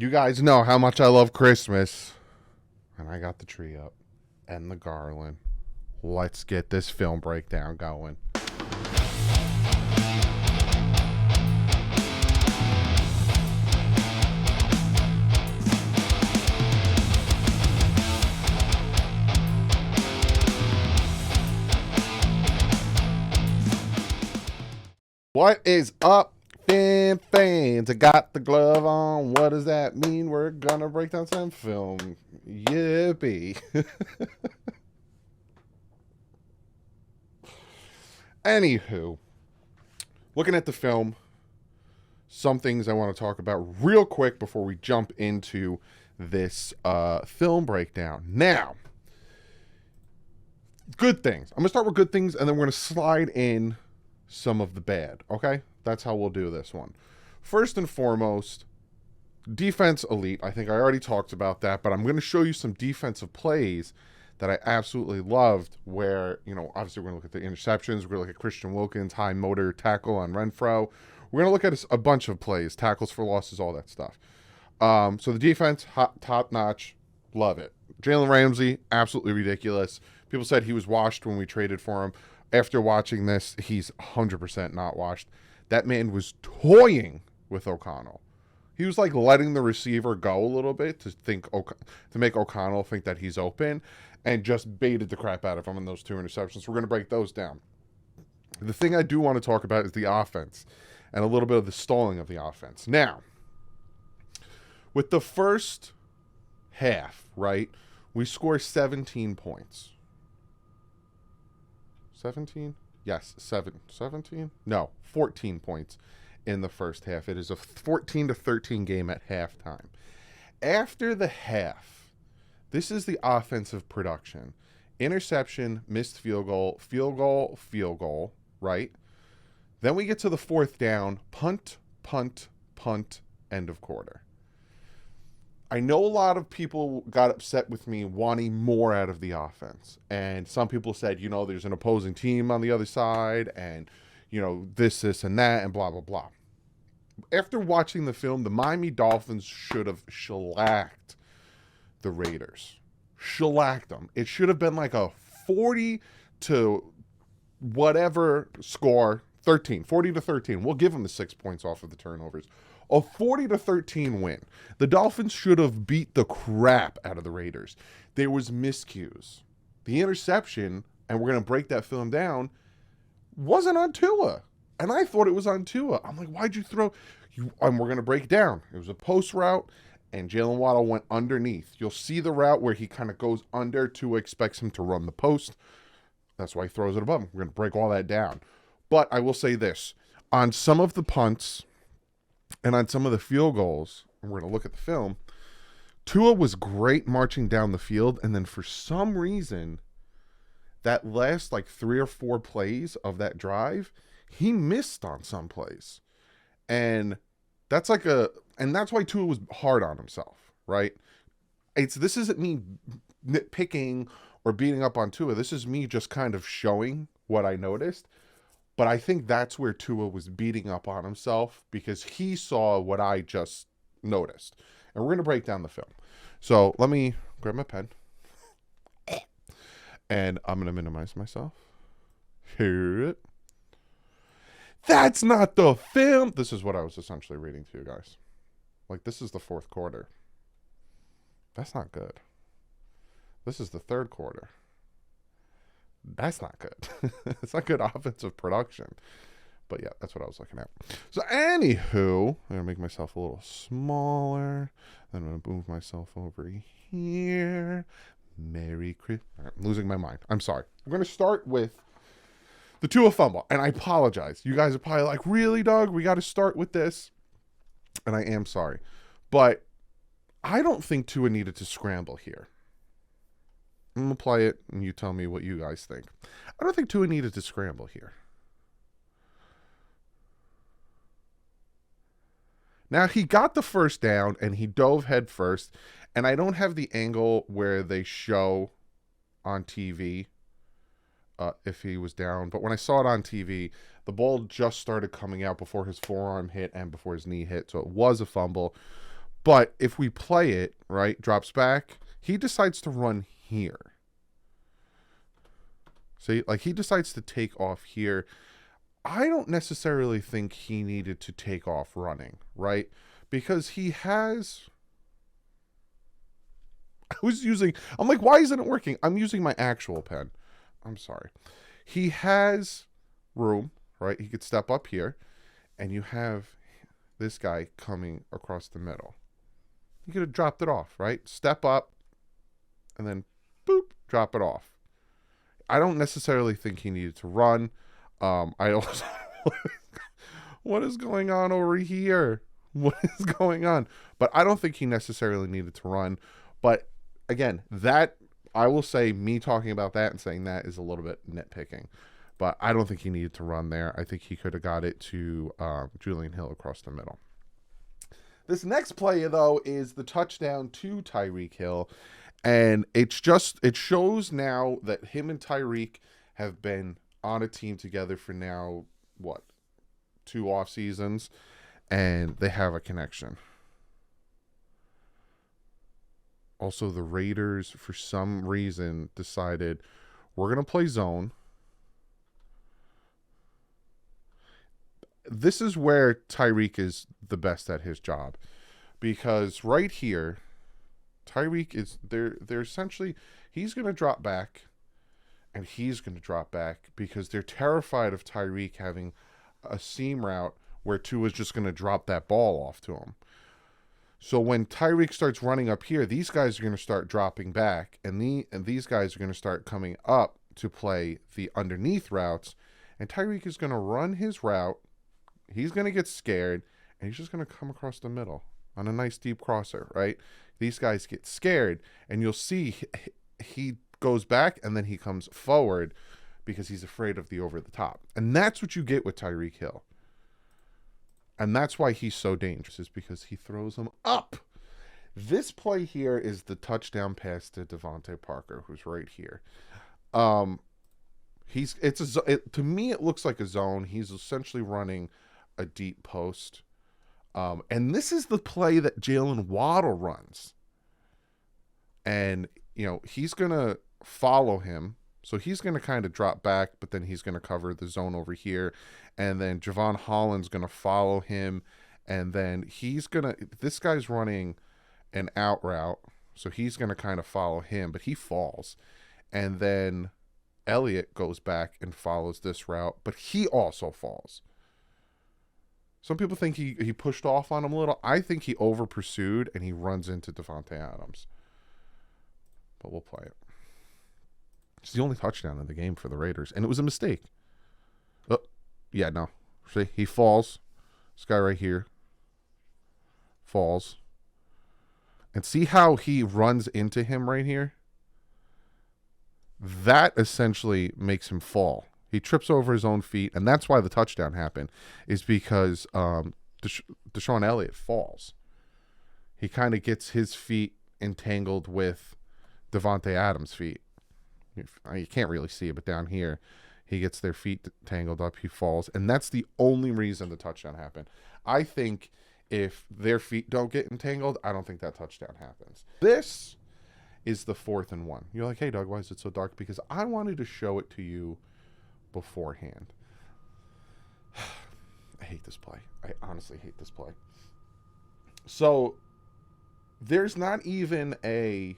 You guys know how much I love Christmas. And I got the tree up and the garland. Let's get this film breakdown going. What is up, fans? I got the glove on. What does that mean? We're gonna break down some film. Yippee. Anywho, looking at the film, some things I want to talk about real quick before we jump into this film breakdown. Now, good things. I'm gonna start with good things, and then we're gonna slide in some of the bad. Okay, that's how we'll do this one. First and foremost, defense elite. I think I already talked about that, but I'm going to show you some defensive plays that I absolutely loved where, obviously we're going to look at the interceptions. We're going to look at Christian Wilkins, high motor tackle on Renfro. We're going to look at a bunch of plays, tackles for losses, all that stuff. So the defense, top notch, love it. Jalen Ramsey, absolutely ridiculous. People said he was washed when we traded for him. After watching this, he's 100% not washed. That man was toying with O'Connell. He was like letting the receiver go a little bit to make O'Connell think that he's open, and just baited the crap out of him in those two interceptions. We're going to break those down. The thing I do want to talk about is the offense and a little bit of the stalling of the offense. Now, with the first half, right, we score 17 points. 17? Yes, 17? No, 14 points in the first half. It is a 14-13 game at halftime. After the half, this is the offensive production. Interception, missed field goal, right? Then we get to the fourth down, punt, end of quarter. I know a lot of people got upset with me wanting more out of the offense. And some people said, there's an opposing team on the other side and, this, and that, and blah, blah, blah. After watching the film, the Miami Dolphins should have shellacked the Raiders. Shellacked them. It should have been like a 40 to whatever score, 40-13. We'll give them the 6 points off of the turnovers. A 40-13 win. The Dolphins should have beat the crap out of the Raiders. There was miscues. The interception, and we're going to break that film down, wasn't on Tua. And I thought it was on Tua. I'm like, why'd you throw? And we're going to break down. It was a post route, and Jalen Waddle went underneath. You'll see the route where he kind of goes under. Tua expects him to run the post. That's why he throws it above him. We're going to break all that down. But I will say this. On some of the punts, and on some of the field goals, and we're going to look at the film, Tua was great marching down the field, and then for some reason, that last 3 or 4 plays of that drive, he missed on some plays. And that's that's why Tua was hard on himself, right? This isn't me nitpicking or beating up on Tua. This is me just kind of showing what I noticed. But I think that's where Tua was beating up on himself because he saw what I just noticed. And we're going to break down the film. So let me grab my pen. And I'm going to minimize myself. Hear it. That's not the film. This is what I was essentially reading to you guys. This is the fourth quarter. That's not good. This is the third quarter. That's not good. It's not good offensive production. But yeah, that's what I was looking at. So anywho, I'm going to make myself a little smaller. Then I'm going to move myself over here. Merry Christmas. I'm losing my mind. I'm sorry. I'm going to start with the Tua fumble. And I apologize. You guys are probably like, really, Doug? We got to start with this? And I am sorry. But I don't think Tua needed to scramble here. I'm going to play it, and you tell me what you guys think. I don't think Tua needed to scramble here. Now, he got the first down, and he dove head first, and I don't have the angle where they show on TV if he was down, but when I saw it on TV, the ball just started coming out before his forearm hit and before his knee hit, so it was a fumble. But if we play it, right, drops back, he decides to run here. See, like he decides to take off here. I don't necessarily think he needed to take off running, right? Because he has... I'm like, why isn't it working? I'm using my actual pen. I'm sorry. He has room, right? He could step up here, and you have this guy coming across the middle. He could have dropped it off, right? Step up, and then, boop, drop it off. I don't necessarily think he needed to run. I also... What is going on over here? What is going on? But I don't think he necessarily needed to run. But again, that, I will say, me talking about that and saying that is a little bit nitpicking. But I don't think he needed to run there. I think he could have got it to Julian Hill across the middle. This next play, though, is the touchdown to Tyreek Hill. And it shows now that him and Tyreek have been on a team together for now, 2 off seasons, and they have a connection. Also, the Raiders, for some reason, decided we're going to play zone. This is where Tyreek is the best at his job, because right here, Tyreek is they're essentially, he's going to drop back, and he's going to drop back because they're terrified of Tyreek having a seam route where Tua is just going to drop that ball off to him. So when Tyreek starts running up here, these guys are going to start dropping back, and these guys are going to start coming up to play the underneath routes, and Tyreek is going to run his route. He's going to get scared, and he's just going to come across the middle on a nice deep crosser, right? These guys get scared, and you'll see he goes back, and then he comes forward because he's afraid of the over the top. And that's what you get with Tyreek Hill. And that's why he's so dangerous, is because he throws them up. This play here is the touchdown pass to Devontae Parker, who's right here. To me, it looks like a zone. He's essentially running a deep post. And this is the play that Jalen Waddle runs. And, he's going to follow him. So he's going to kind of drop back, but then he's going to cover the zone over here. And then Javon Holland's going to follow him. And then this guy's running an out route. So he's going to kind of follow him, but he falls. And then Elliott goes back and follows this route, but he also falls. Some people think he pushed off on him a little. I think he over pursued and he runs into Devontae Adams. But we'll play it. It's the only touchdown in the game for the Raiders, and it was a mistake. Oh, yeah, no. See, he falls. This guy right here falls. And see how he runs into him right here? That essentially makes him fall. He trips over his own feet, and that's why the touchdown happened, is because Deshaun Elliott falls. He kind of gets his feet entangled with Devontae Adams' feet. You can't really see it, but down here, he gets their feet tangled up, he falls, and that's the only reason the touchdown happened. I think if their feet don't get entangled, I don't think that touchdown happens. This is the 4th and 1. You're like, hey, Doug, why is it so dark? Because I wanted to show it to you beforehand. I hate this play. I honestly hate this play. So there's not even a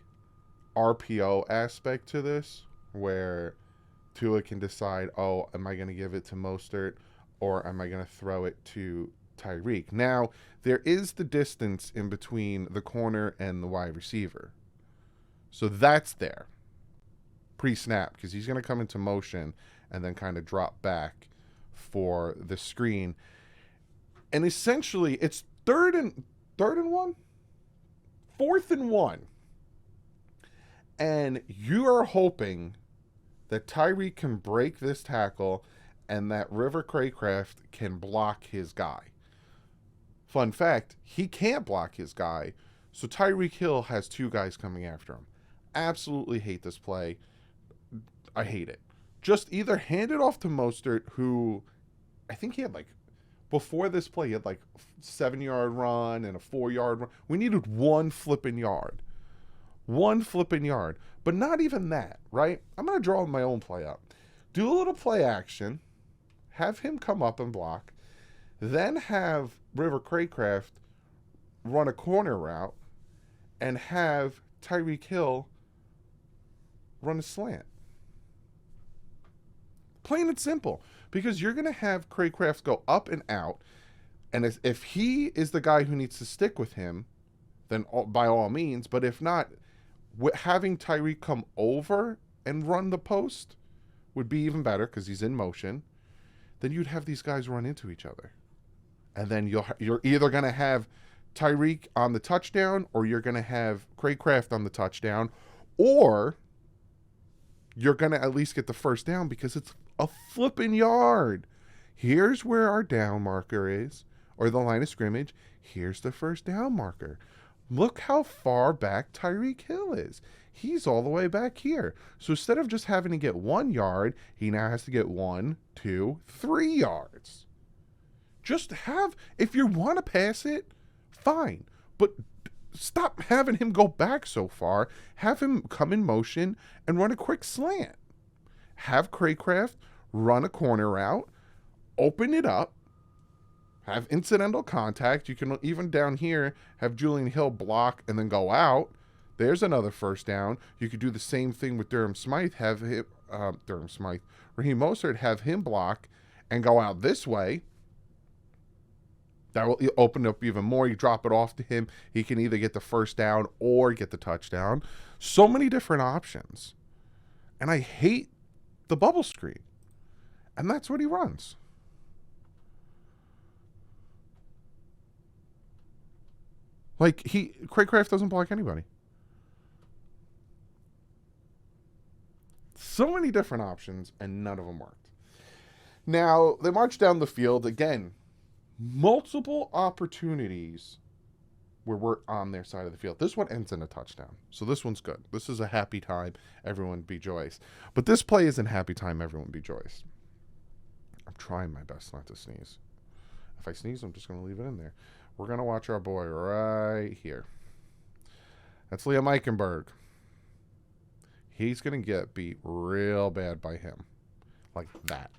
RPO aspect to this where Tua can decide, am I going to give it to Mostert or am I going to throw it to Tyreek? Now, there is the distance in between the corner and the wide receiver. So that's there pre-snap because he's going to come into motion and then kind of drop back for the screen. And essentially, it's 4th and 1. And you are hoping that Tyreek can break this tackle and that River Craycraft can block his guy. Fun fact, he can't block his guy, so Tyreek Hill has 2 guys coming after him. Absolutely hate this play. I hate it. Just either hand it off to Mostert, who I think he had Before this play, he had like 7-yard run and a 4-yard run. We needed one flipping yard. One flipping yard. But not even that, right? I'm going to draw my own play up. Do a little play action. Have him come up and block. Then have River Craycraft run a corner route. And have Tyreek Hill run a slant. Plain and simple. Because you're going to have Craycraft go up and out. And if he is the guy who needs to stick with him, then by all means. But if not, having Tyreek come over and run the post would be even better because he's in motion. Then you'd have these guys run into each other. And then you're either going to have Tyreek on the touchdown, or you're going to have Craycraft on the touchdown, or you're going to at least get the first down because it's a flipping yard. Here's where our down marker is, or the line of scrimmage. Here's the first down marker. Look how far back Tyreek Hill is. He's all the way back here. So instead of just having to get 1 yard, he now has to get 1, 2, 3 yards. Just if you want to pass it, fine. But stop having him go back so far. Have him come in motion and run a quick slant. Have Craycraft run a corner route, open it up, have incidental contact. You can even down here have Julian Hill block and then go out. There's another first down. You could do the same thing with Raheem Mostert, have him block and go out this way. That will open up even more. You drop it off to him. He can either get the first down or get the touchdown. So many different options. And I hate the bubble screen. And that's what he runs. Like, Craycraft doesn't block anybody. So many different options, and none of them worked. Now, they march down the field. Again, multiple opportunities where we're on their side of the field. This one ends in a touchdown. So this one's good. This is a happy time. Everyone be joyous. But this play isn't happy time. Everyone be joyous. I'm trying my best not to sneeze. If I sneeze, I'm just going to leave it in there. We're going to watch our boy right here. That's Liam Eichenberg. He's going to get beat real bad by him. Like that.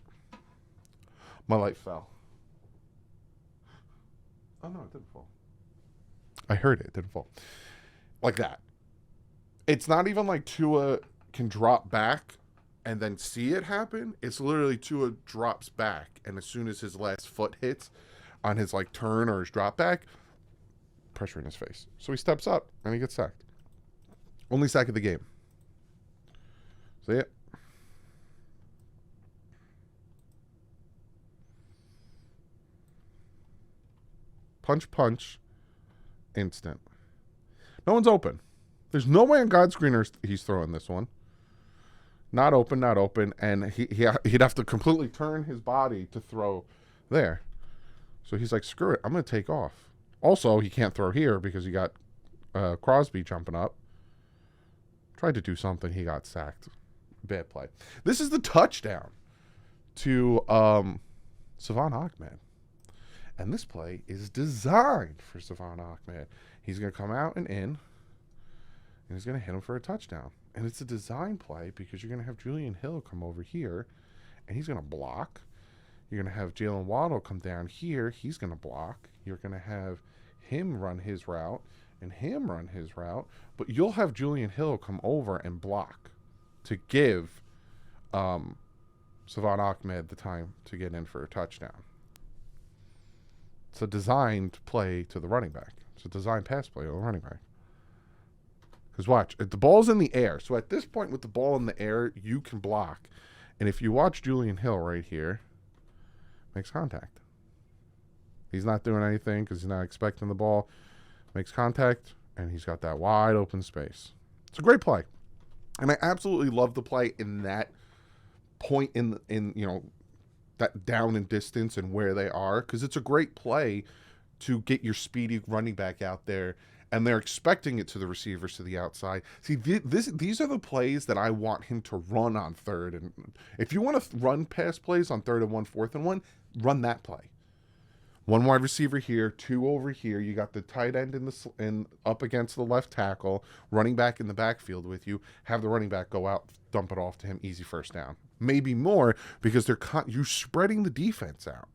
My light fell. Oh, no, it didn't fall. I heard it. It didn't fall. Like that. It's not even like Tua can drop back and then see it happen. It's literally Tua drops back, and as soon as his last foot hits on his like turn or his drop back, pressure in his face. So he steps up and he gets sacked. Only sack of the game. See it? Punch, punch, instant. No one's open. There's no way on God's green earth he's throwing this one. Not open, not open. And he'd have to completely turn his body to throw there. So he's like, screw it. I'm going to take off. Also, he can't throw here because he got Crosby jumping up. Tried to do something. He got sacked. Bad play. This is the touchdown to Savon Ahmed. And this play is designed for Savon Ahmed. He's going to come out and in, and he's going to hit him for a touchdown. And it's a design play because you're going to have Julian Hill come over here, and he's going to block. You're going to have Jalen Waddle come down here. He's going to block. You're going to have him run his route and him run his route. But you'll have Julian Hill come over and block to give Savon Ahmed the time to get in for a touchdown. It's a designed play to the running back. It's a designed pass play to the running back. Because watch, the ball's in the air. So at this point with the ball in the air, you can block. And if you watch Julian Hill right here, makes contact. He's not doing anything because he's not expecting the ball. Makes contact, and he's got that wide open space. It's a great play. And I absolutely love the play in that point in that down in distance and where they are, because it's a great play to get your speedy running back out there, and they're expecting it to the receivers to the outside. See, these are the plays that I want him to run on third. And if you want to run pass plays on 3rd and 1, 4th and 1, run that play. One wide receiver here, two over here. You got the tight end in up against the left tackle, running back in the backfield with you. Have the running back go out, dump it off to him, easy first down. Maybe more because you're spreading the defense out.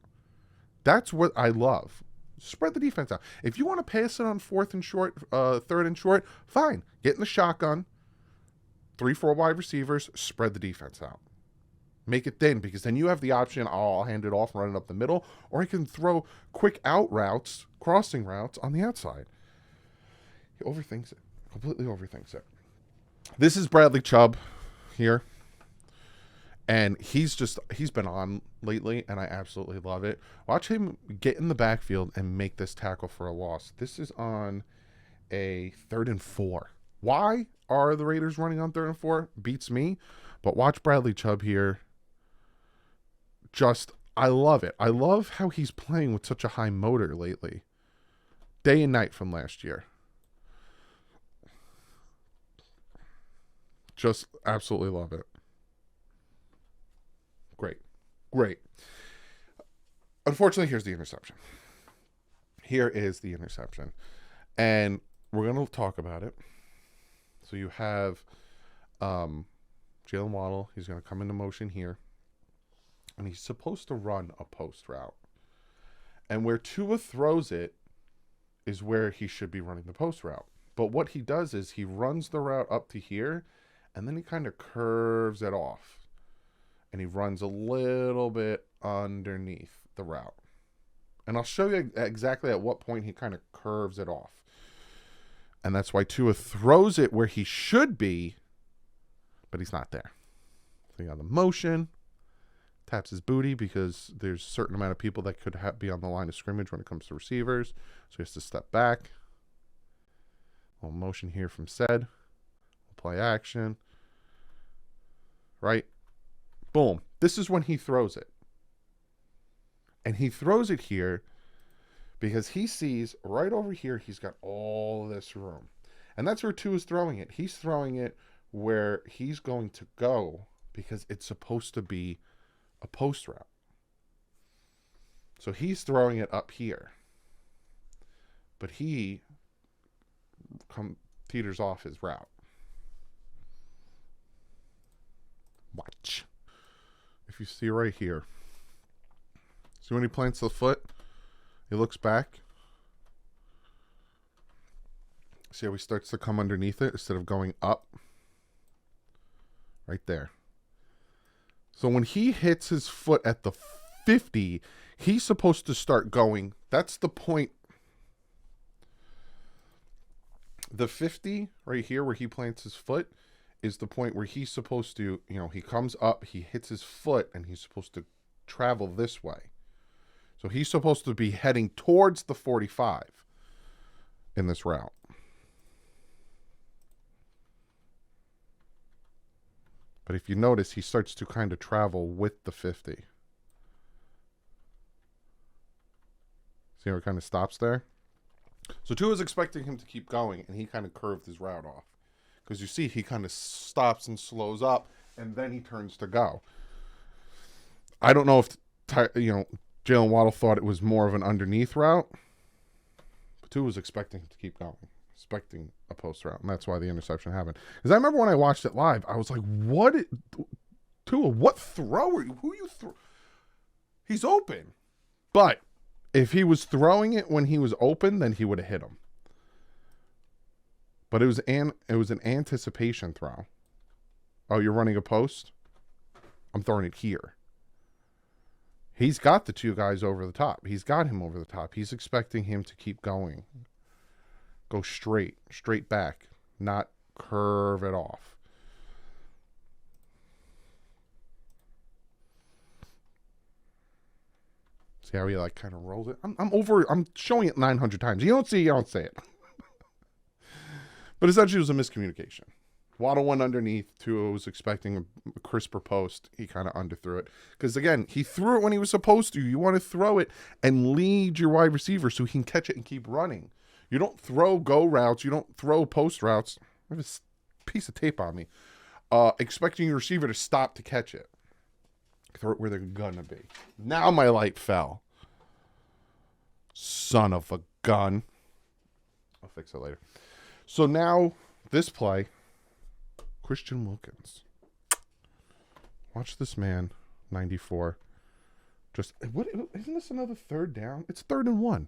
That's what I love. Spread the defense out. If you want to pass it on third and short, fine. Get in the shotgun, 3-4 wide receivers, spread the defense out. Make it thin, because then you have the option, I'll hand it off, run it up the middle, or I can throw quick out routes, crossing routes on the outside. He overthinks it. Completely overthinks it. This is Bradley Chubb here. And he's been on lately, and I absolutely love it. Watch him get in the backfield and make this tackle for a loss. This is on a 3rd and 4. Why are the Raiders running on 3rd and 4? Beats me. But watch Bradley Chubb here. I love it. I love how he's playing with such a high motor lately. Day and night from last year. Just absolutely love it. Great. Unfortunately, here's the interception. Here is the interception. And we're going to talk about it. So you have Jalen Waddle. He's going to come into motion here. And he's supposed to run a post route. And where Tua throws it is where he should be running the post route. But what he does is he runs the route up to here, and then he kind of curves it off. And he runs a little bit underneath the route. And I'll show you exactly at what point he kind of curves it off. And that's why Tua throws it where he should be, but he's not there. So you got the motion. Taps his booty because there's a certain amount of people that could be on the line of scrimmage when it comes to receivers. So he has to step back. A little motion here from Said. Play action. Right? Boom. This is when he throws it. And he throws it here because he sees right over here he's got all this room. And that's where Tua is throwing it. He's throwing it where he's going to go because it's supposed to be a post route. So he's throwing it up here. But he teeters off his route. Watch. If you see right here. See when he plants the foot? He looks back. See how he starts to come underneath it instead of going up? Right there. So when he hits his foot at the 50, he's supposed to start going. That's the point. The 50 right here where he plants his foot is the point where he's supposed to, he comes up, he hits his foot, and he's supposed to travel this way. So he's supposed to be heading towards the 45 in this route. But if you notice, he starts to kind of travel with the 50. See how it kind of stops there? So Tua was expecting him to keep going, and he kind of curved his route off. Because you see, he kind of stops and slows up, and then he turns to go. I don't know if, Jalen Waddle thought it was more of an underneath route. But Tua was expecting him to keep going. Expecting a post route, and that's why the interception happened. Because I remember when I watched it live, I was like, Tua, what throw are you? Who you throw? He's open. But if he was throwing it when he was open, then he would have hit him. But it was an anticipation throw. Oh, you're running a post? I'm throwing it here. He's got the two guys over the top. He's got him over the top. He's expecting him to keep going. Go straight back, not curve it off. See how he kind of rolls it? I'm showing it 900 times. You don't see it. But essentially it was a miscommunication. Waddle went underneath. Tua was expecting a crisper post. He kind of underthrew it. Because again, he threw it when he was supposed to. You want to throw it and lead your wide receiver so he can catch it and keep running. You don't throw go routes. You don't throw post routes. I have a piece of tape on me. Expecting your receiver to stop to catch it. Throw it where they're going to be. Now my light fell. Son of a gun. I'll fix it later. So now, this play, Christian Wilkins. Watch this man, 94. Just, what? Isn't this another third down? It's 3rd and 1.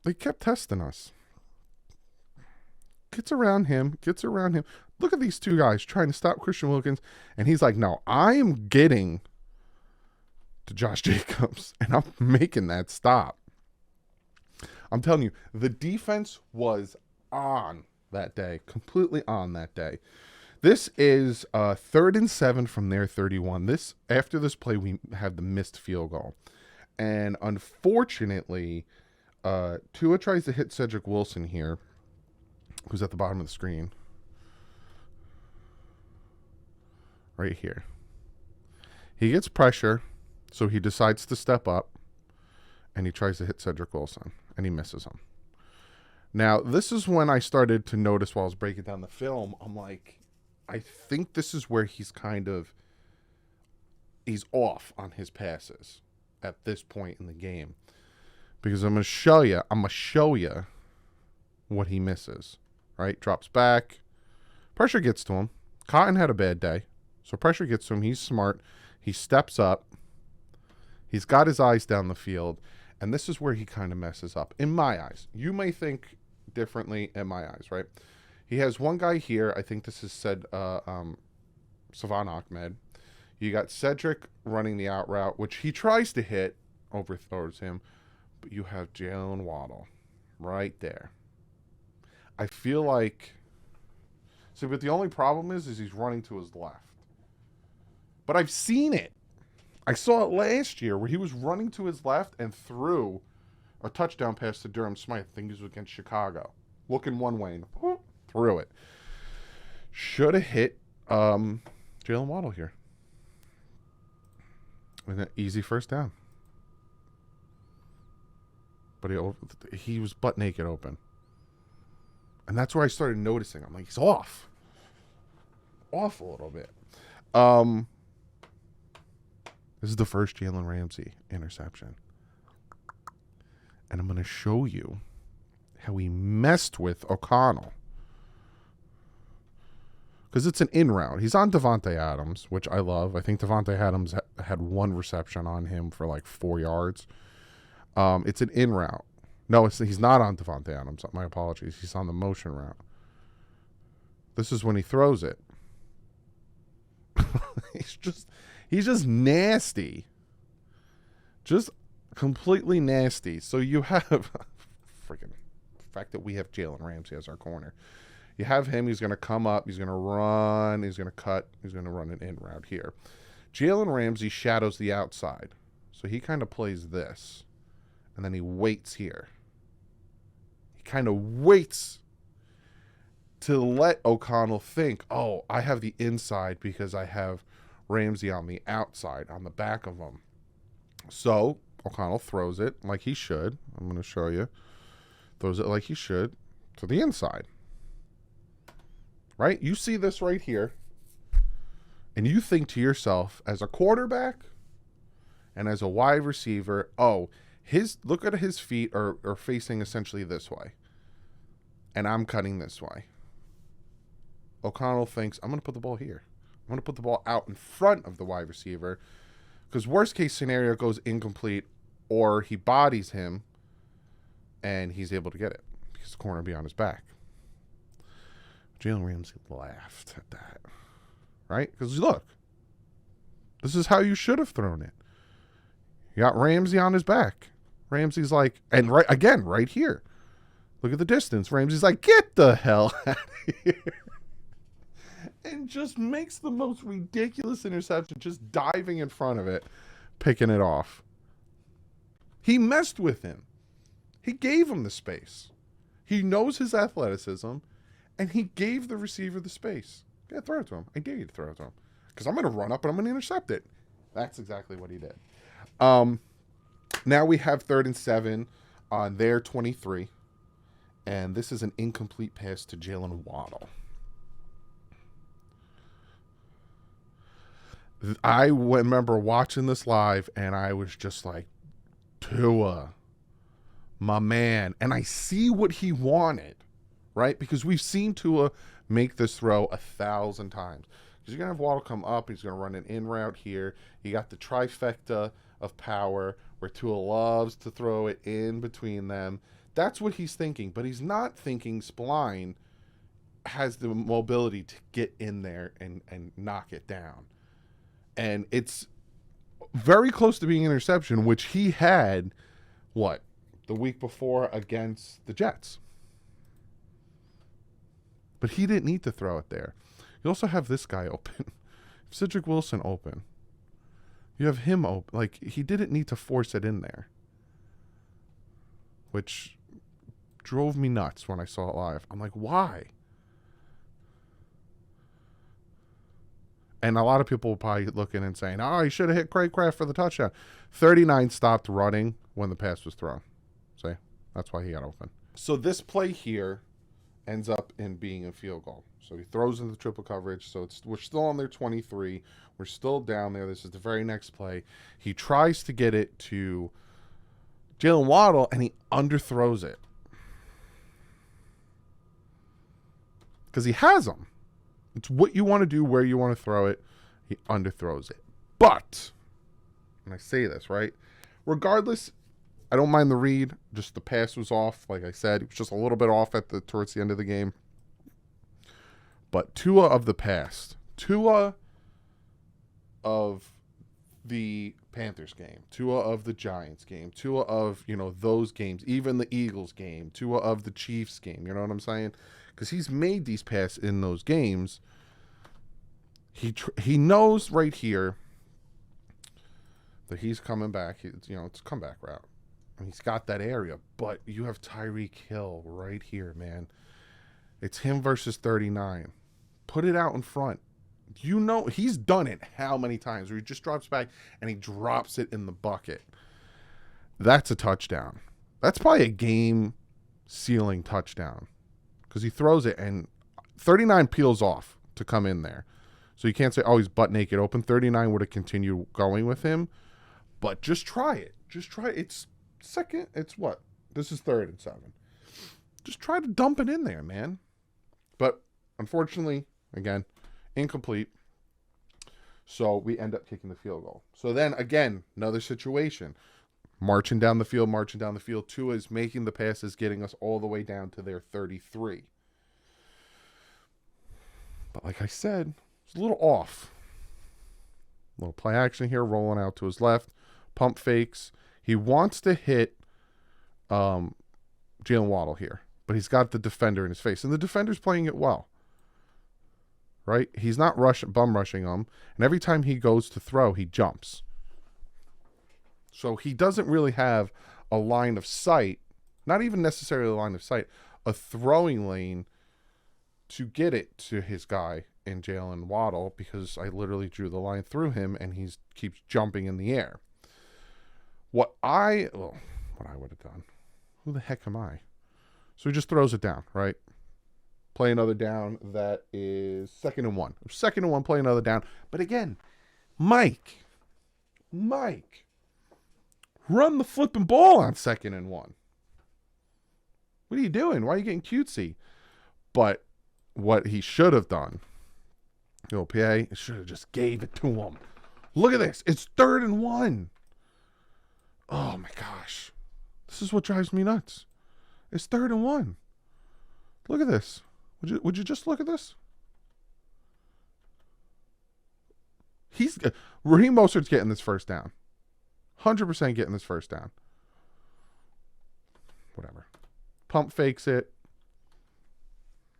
They kept testing us. Gets around him. Look at these two guys trying to stop Christian Wilkins. And he's like, no, I am getting to Josh Jacobs. And I'm making that stop. I'm telling you, the defense was on that day. Completely on that day. This is 3rd and 7 from their 31. After this play, we had the missed field goal. And unfortunately, Tua tries to hit Cedric Wilson here, who's at the bottom of the screen. Right here. He gets pressure, so he decides to step up, and he tries to hit Cedric Wilson, and he misses him. Now, this is when I started to notice while I was breaking down the film, I'm like, I think this is where he's off on his passes at this point in the game. Because I'm going to show you what he misses. Right? Drops back. Pressure gets to him. Cotton had a bad day. So pressure gets to him. He's smart. He steps up. He's got his eyes down the field. And this is where he kind of messes up. In my eyes. You may think differently in my eyes, right? He has one guy here. I think this is Savon Ahmed. You got Cedric running the out route, which he tries to hit, overthrows him. But you have Jalen Waddle right there. I feel like... See, but the only problem is he's running to his left. But I've seen it. I saw it last year where he was running to his left and threw a touchdown pass to Durham Smythe. I think he was against Chicago. Looking one way and whoop, threw it. Should have hit Jalen Waddle here. And an easy first down. But he was butt naked open. And that's where I started noticing. I'm like, he's off. Off a little bit. This is the first Jalen Ramsey interception. And I'm going to show you how he messed with O'Connell. Because it's an in route. He's on Devontae Adams, which I love. I think Devontae Adams had one reception on him for like 4 yards. It's an in route. No, he's not on Devontae Adams. My apologies. He's on the motion route. This is when he throws it. He's just nasty. Just completely nasty. So you have freaking the fact that we have Jalen Ramsey as our corner. You have him. He's going to come up. He's going to run. He's going to cut. He's going to run an in route here. Jalen Ramsey shadows the outside. So he kind of plays this. And then he waits here. He kind of waits to let O'Connell think, oh, I have the inside because I have Ramsey on the outside, on the back of him. So O'Connell throws it like he should. I'm going to show you. Throws it like he should to the inside. Right? You see this right here. And you think to yourself, as a quarterback and as a wide receiver, oh, look at his feet are facing essentially this way. And I'm cutting this way. O'Connell thinks, I'm going to put the ball here. I'm going to put the ball out in front of the wide receiver. Because worst case scenario goes incomplete, or he bodies him and he's able to get it because the corner will be on his back. Jalen Ramsey laughed at that. Right? Because look, this is how you should have thrown it. You got Ramsey on his back. Ramsey's like, and right here. Look at the distance. Ramsey's like, get the hell out of here. And just makes the most ridiculous interception, just diving in front of it, picking it off. He messed with him. He gave him the space. He knows his athleticism, and he gave the receiver the space. Yeah, throw it to him. I dare you to throw it to him. Because I'm going to run up and I'm going to intercept it. That's exactly what he did. Now we have 3rd and 7 on their 23. And this is an incomplete pass to Jalen Waddle. I remember watching this live, and I was just like, Tua, my man. And I see what he wanted, right? Because we've seen Tua make this throw 1,000 times. Because you're going to have Waddle come up. He's going to run an in route here. You got the trifecta of power where Tua loves to throw it in between them. That's what he's thinking. But he's not thinking Spline has the mobility to get in there and knock it down. And it's very close to being an interception, which he had, the week before against the Jets. But he didn't need to throw it there. You also have this guy open. Cedric Wilson open. You have him open. Like, he didn't need to force it in there. Which drove me nuts when I saw it live. I'm like, why? And a lot of people will probably looking and saying, oh, he should have hit Craig Kraft for the touchdown. 39 stopped running when the pass was thrown. See? That's why he got open. So this play here ends up in being a field goal. So he throws into the triple coverage. So we're still on their 23. We're still down there. This is the very next play. He tries to get it to Jalen Waddle, and he underthrows it. Because he has him. It's what you want to do, where you want to throw it. He underthrows it. But, and I say this, right? Regardless, I don't mind the read. Just the pass was off. Like I said, it was just a little bit off towards the end of the game. But Tua of the past. Tua of the Panthers game. Tua of the Giants game. Tua of, those games. Even the Eagles game. Tua of the Chiefs game. You know what I'm saying? Because he's made these passes in those games. He knows right here that he's coming back. It's a comeback route. And he's got that area. But you have Tyreek Hill right here, man. It's him versus 39. Put it out in front. He's done it how many times where he just drops back and he drops it in the bucket. That's a touchdown. That's probably a game-sealing touchdown. Because he throws it and 39 peels off to come in there. So you can't say, oh, he's butt naked open. 39 would have continued going with him. But just try it. Just try it. It's second. It's what? This is 3rd and 7. Just try to dump it in there, man. But unfortunately, again, incomplete. So we end up kicking the field goal. So then, again, another situation. Marching down the field. Tua is making the passes, getting us all the way down to their 33. But like I said, it's a little off. A little play action here, rolling out to his left. Pump fakes. He wants to hit Jalen Waddle here. But he's got the defender in his face. And the defender's playing it well. Right? He's not bum rushing him. And every time he goes to throw, he jumps. So he doesn't really have a line of sight, not even necessarily a line of sight, a throwing lane to get it to his guy in Jalen Waddle, because I literally drew the line through him and he keeps jumping in the air. What I would have done, who the heck am I? So he just throws it down, right? Play another down. That is 2nd and 1. 2nd and 1, play another down. But again, Mike. Run the flipping ball on 2nd and 1. What are you doing? Why are you getting cutesy? But what he should have done, PA, he should have just gave it to him. Look at this. It's 3rd and 1. Oh, my gosh. This is what drives me nuts. It's 3rd and 1. Look at this. Would you just look at this? Raheem Mostert's getting this first down. 100% getting this first down. Whatever. Pump fakes it.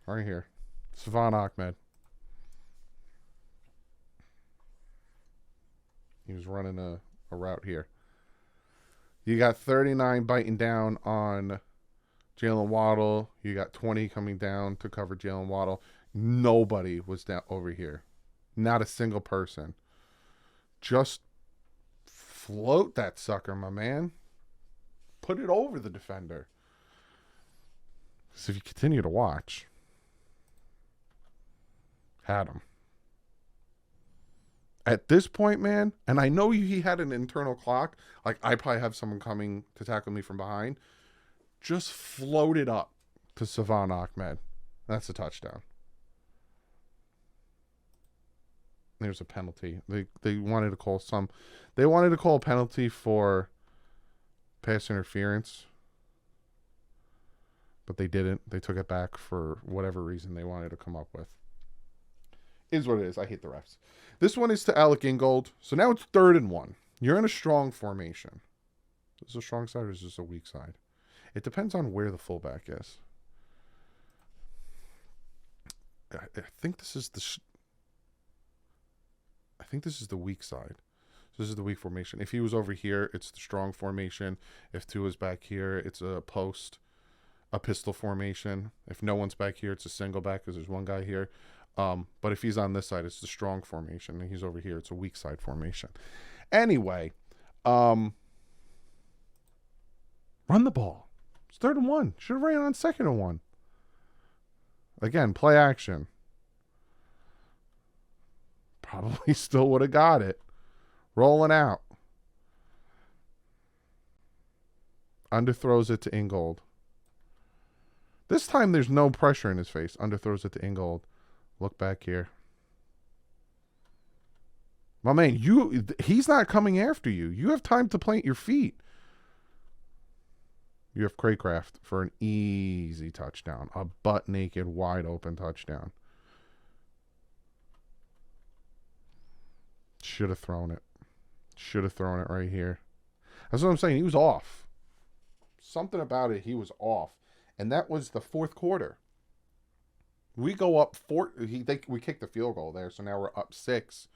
Right here. Savon Ahmed. He was running a route here. You got 39 biting down on Jalen Waddle. You got 20 coming down to cover Jalen Waddle. Nobody was down over here. Not a single person. Just float that sucker, my man. Put it over the defender. So if you continue to watch, had him. At this point, man, and I know he had an internal clock, like I probably have someone coming to tackle me from behind, just float it up to Savon Ahmed. That's a touchdown. There's a penalty. They wanted to call a penalty for pass interference, but they didn't. They took it back for whatever reason they wanted to come up with. Is what it is. I hate the refs. This one is to Alec Ingold. So now it's 3rd and 1. You're in a strong formation. Is this a strong side or is this a weak side? It depends on where the fullback is. I think this is the weak side. So this is the weak formation. If he was over here, it's the strong formation. If Tua is back here, it's a pistol formation. If no one's back here, it's a single back because there's one guy here. But if he's on this side, it's the strong formation, and he's over here, it's a weak side formation. Anyway, run the ball. It's 3rd and 1. Should have ran on 2nd and 1. Again, play action. Probably still would have got it. Rolling out. Underthrows it to Ingold. This time there's no pressure in his face. Underthrows it to Ingold. Look back here. My man, he's not coming after you. You have time to plant your feet. You have Craycraft for an easy touchdown. A butt-naked, wide-open touchdown. Should have thrown it. Should have thrown it right here. That's what I'm saying. He was off. Something about it, he was off. And that was the 4th quarter. We go up 4. We kicked the field goal there, so now we're up 6.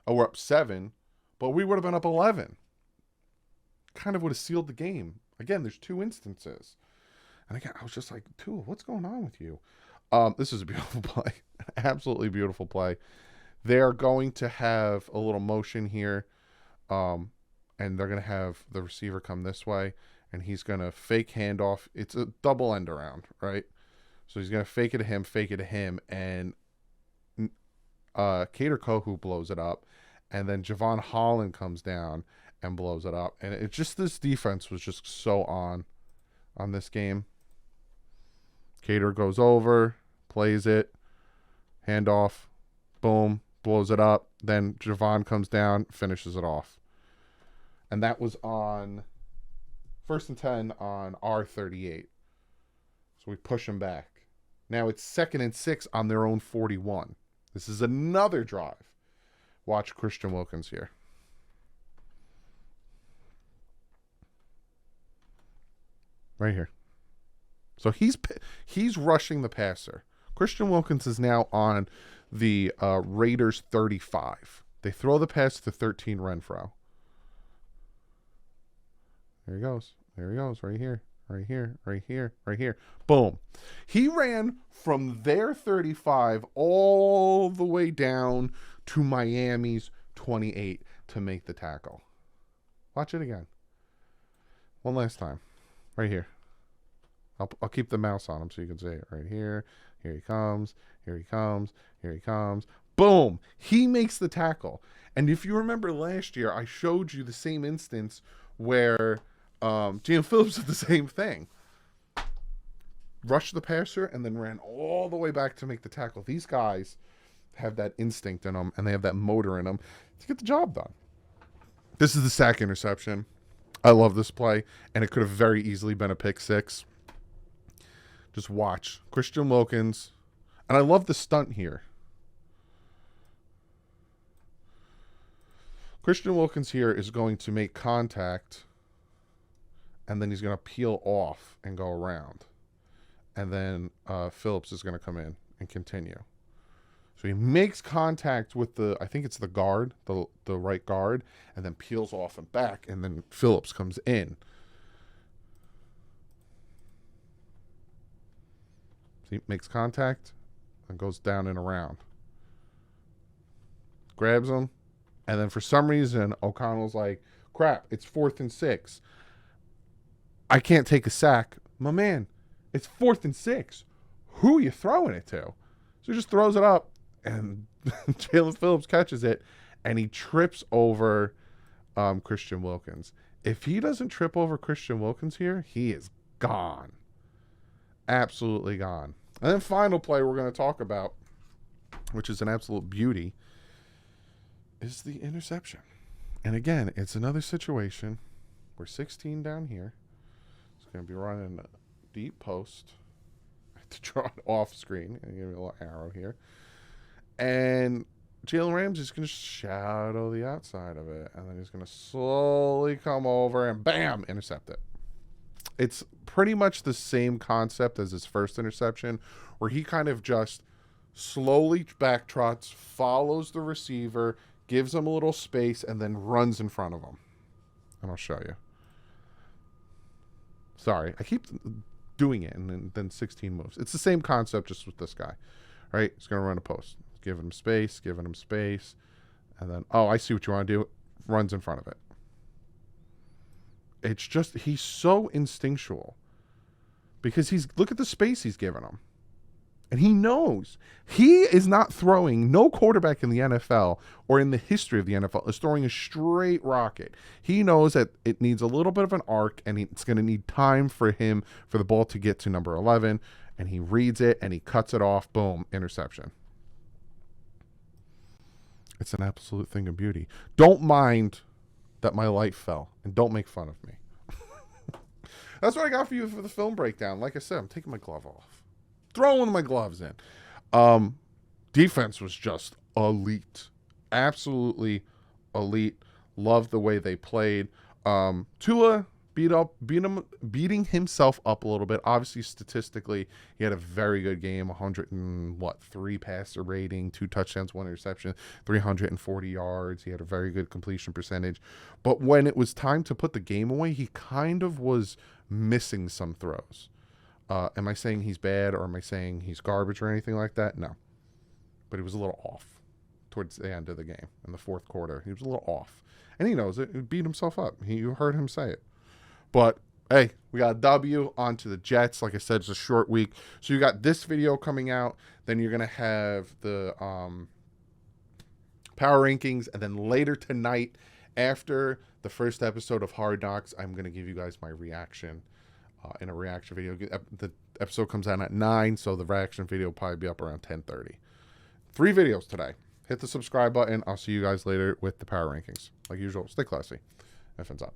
Oh, we're up 7. But we would have been up 11. Kind of would have sealed the game. Again, there's 2 instances. And again, I was just like, Tua, what's going on with you? This is a beautiful play. Absolutely beautiful play. They're going to have a little motion here. And they're going to have the receiver come this way. And he's going to fake handoff. It's a double end around, right? So he's going to fake it to him. And Kader Kohu blows it up. And then Javon Holland comes down and blows it up. And it just, this defense was just so on this game. Kader goes over, plays it, handoff, boom, blows it up. Then Javon comes down, finishes it off. And that was on 1st and 10 on our 38. So we push them back. Now it's 2nd and 6 on their own 41. This is another drive. Watch Christian Wilkins here. Right here. So he's rushing the passer. Christian Wilkins is now on the Raiders 35. They throw the pass to 13 Renfro. There he goes. There he goes. Right here. Right here. Right here. Right here. Boom. He ran from their 35 all the way down to Miami's 28 to make the tackle. Watch it again. One last time. Right here. I'll keep the mouse on him so you can see it. Right here. Here he comes. Here he comes. Here he comes. Boom. He makes the tackle. And if you remember last year, I showed you the same instance where Jalen Phillips did the same thing. Rushed the passer and then ran all the way back to make the tackle. These guys have that instinct in them and they have that motor in them to get the job done. This is the sack interception. I love this play, and it could have very easily been a pick six. Just watch. Christian Wilkins. And I love the stunt here. Christian Wilkins here is going to make contact, and then he's going to peel off and go around. And then Phillips is going to come in and continue. So he makes contact with I think it's the guard, the right guard, and then peels off and back, and then Phillips comes in. So he makes contact and goes down and around. Grabs him, and then for some reason, O'Connell's like, crap, it's 4th and 6. I can't take a sack. My man, it's 4th and 6. Who are you throwing it to? So he just throws it up. And Jalen Phillips catches it and he trips over Christian Wilkins. If he doesn't trip over Christian Wilkins here, he is gone. Absolutely gone. And then final play we're going to talk about, which is an absolute beauty, is the interception. And again, it's another situation. We're 16 down here. It's going to be running a deep post. I have to draw it off screen and give me a little arrow here. And Jalen Ramsey's going to shadow the outside of it. And then he's going to slowly come over and bam, intercept it. It's pretty much the same concept as his first interception, where he kind of just slowly backtrots, follows the receiver, gives him a little space, and then runs in front of him. And I'll show you. Sorry, I keep doing it, and then 16 moves. It's the same concept, just with this guy. Right? He's going to run a post. Giving him space, and then, oh, I see what you want to do. Runs in front of it. It's just, he's so instinctual. Because look at the space he's given him. And he knows. He is not throwing, no quarterback in the NFL or in the history of the NFL is throwing a straight rocket. He knows that it needs a little bit of an arc, and it's going to need time for the ball to get to number 11. And he reads it, and he cuts it off. Boom, interception. It's an absolute thing of beauty. Don't mind that my light fell, and don't make fun of me. That's what I got for you for the film breakdown. Like I said, I'm taking my glove off. Throwing my gloves in. Defense was just elite. Absolutely elite. Loved the way they played. Tua beating himself up a little bit. Obviously, statistically, he had a very good game. 3 passer rating, 2 touchdowns, 1 interception, 340 yards. He had a very good completion percentage. But when it was time to put the game away, he kind of was missing some throws. Am I saying he's bad, or am I saying he's garbage or anything like that? No. But he was a little off towards the end of the game in the fourth quarter. He was a little off. And he knows it. He beat himself up. You heard him say it. But, hey, we got a W. On to the Jets. Like I said, it's a short week. So you got this video coming out. Then you're going to have the power rankings. And then later tonight, after the first episode of Hard Knocks, I'm going to give you guys my reaction in a reaction video. The episode comes out at 9, so the reaction video will probably be up around 10:30. 3 videos today. Hit the subscribe button. I'll see you guys later with the power rankings. Like usual, stay classy. FN's up.